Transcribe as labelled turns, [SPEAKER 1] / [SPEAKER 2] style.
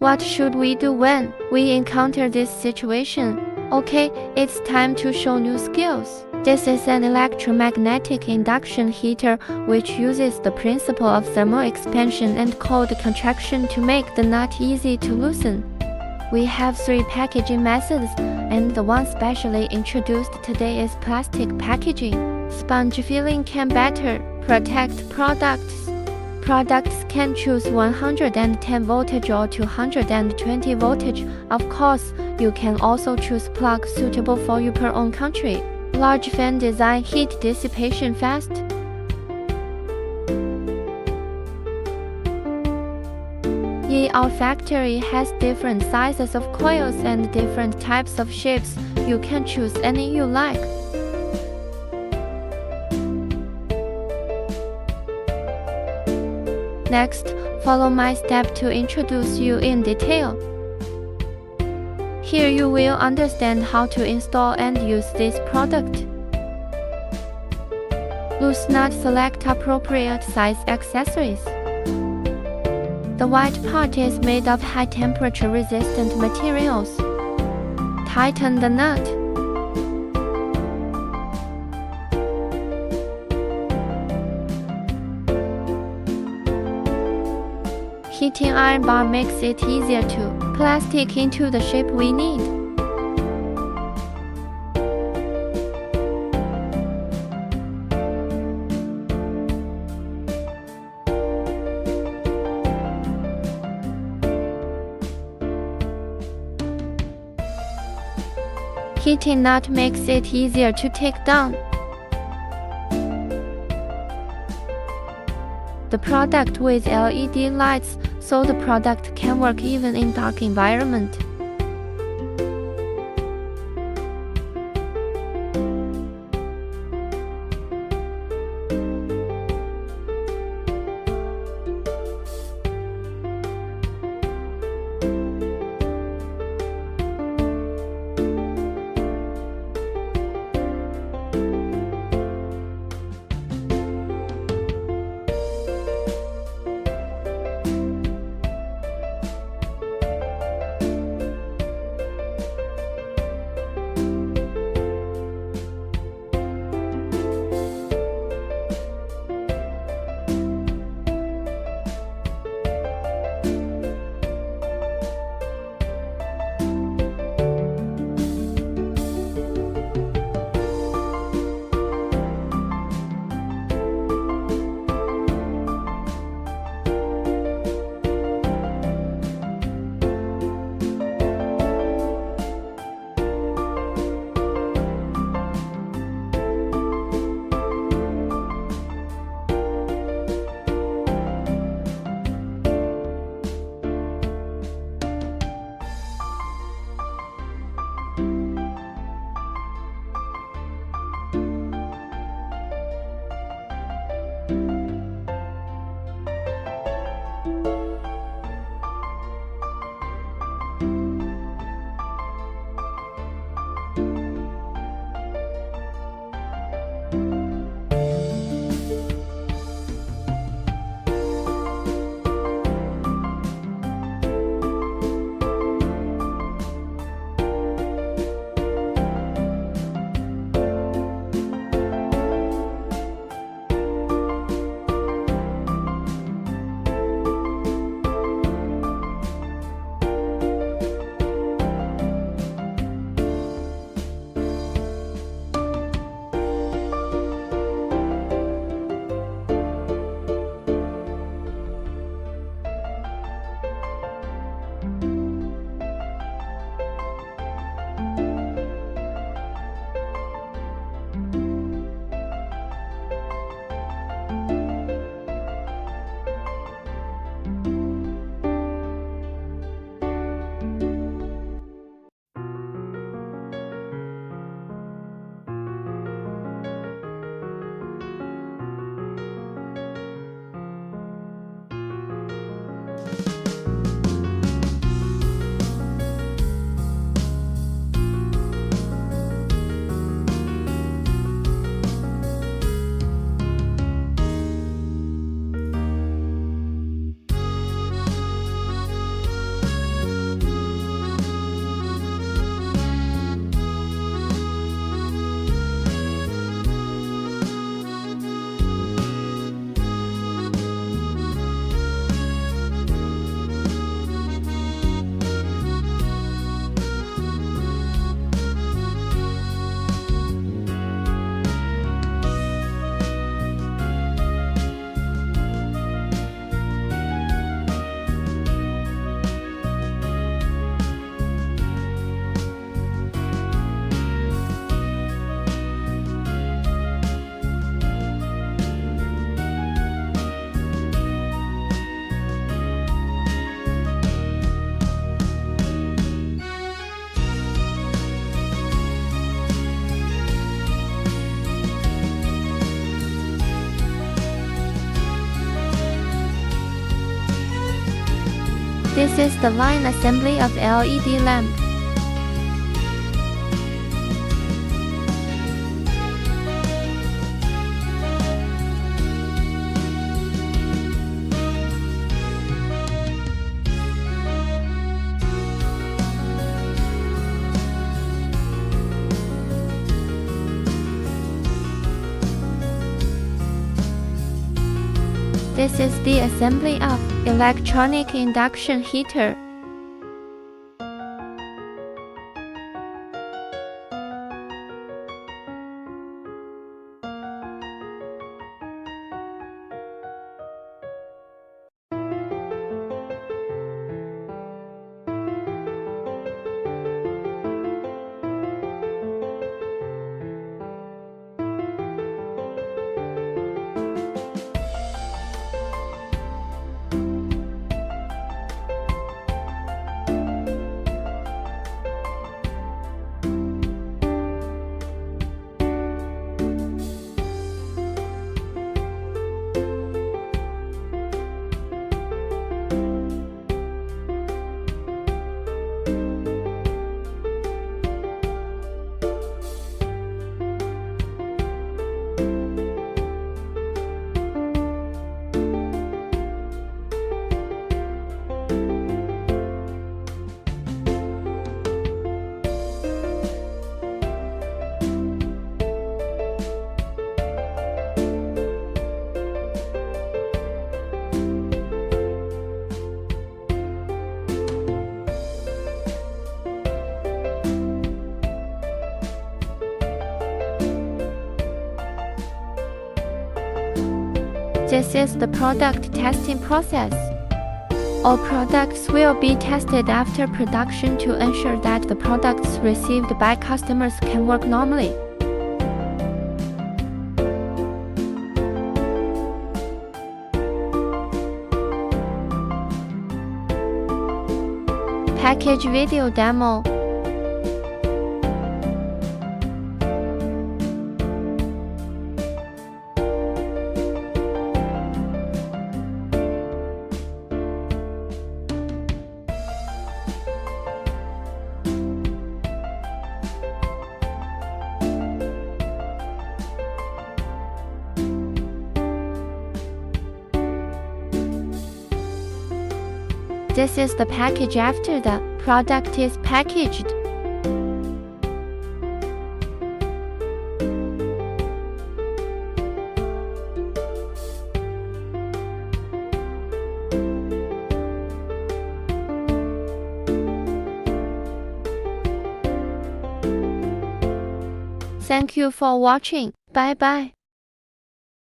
[SPEAKER 1] What should we do when we encounter this situation? Okay, it's time to show new skills. This is an electromagnetic induction heater which uses the principle of thermal expansion and cold contraction to make the nut easy to loosen. We have 3 packaging methods, and the one specially introduced today is plastic packaging. Sponge filling can better protect products. Products can choose 110 voltage or 220 voltage. Of course, you can also choose plug suitable for your per own country. Large fan design, heat dissipation fast. Our factory has different sizes of coils and different types of shapes. You can choose any you like. Next, follow my step to introduce you in detail. Here you will understand how to install and use this product. Loose nut, select appropriate size accessories. The white part is made of high temperature resistant materials. Tighten the nut. Heating iron bar makes it easier to plastic into the shape we need. Heating nut makes it easier to take down. The product with LED lights, so the product can work even in dark environment. This is the line assembly of LED lamp. This is the assembly of electronic induction heater. This is the product testing process. All products will be tested after production to ensure that the products received by customers can work normally. Package video demo. This is the package after the product is packaged. Thank you for watching. Bye bye.